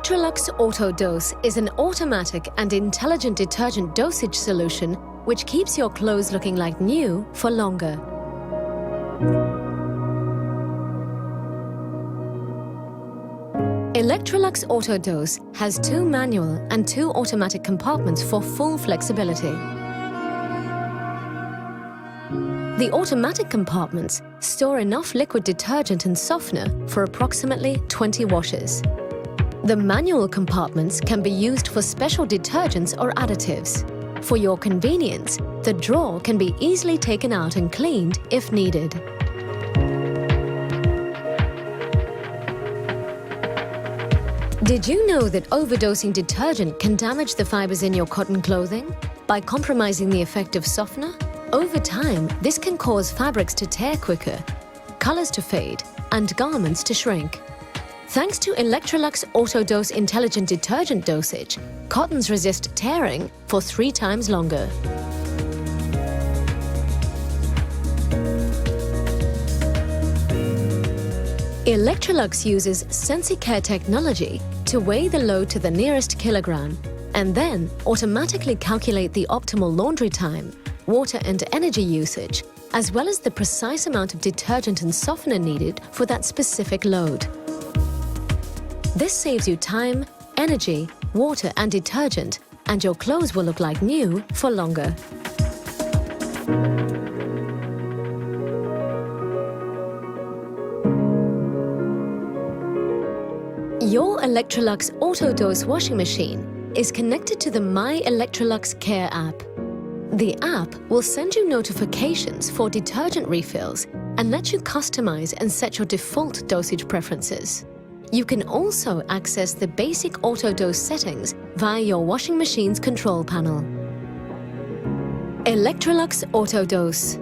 Electrolux AutoDose is an automatic and intelligent detergent dosage solution which keeps your clothes looking like new for longer. Electrolux AutoDose has 2 manual and 2 automatic compartments for full flexibility. The automatic compartments store enough liquid detergent and softener for approximately 20 washes. The manual compartments can be used for special detergents or additives. For your convenience, the drawer can be easily taken out and cleaned if needed. Did you know that overdosing detergent can damage the fibers in your cotton clothing by compromising the effective softener? Over time, this can cause fabrics to tear quicker, colors to fade, and garments to shrink. Thanks to Electrolux AutoDose Intelligent Detergent Dosage, cottons resist tearing for 3 times longer. Electrolux uses SensiCare technology to weigh the load to the nearest kilogram and then automatically calculate the optimal laundry time, water and energy usage, as well as the precise amount of detergent and softener needed for that specific load. This saves you time, energy, water and detergent, and your clothes will look like new for longer. Your Electrolux AutoDose washing machine is connected to the My Electrolux Care app. The app will send you notifications for detergent refills and let you customize and set your default dosage preferences. You can also access the basic AutoDose settings via your washing machine's control panel. Electrolux AutoDose.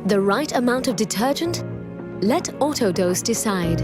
The right amount of detergent? Let AutoDose decide.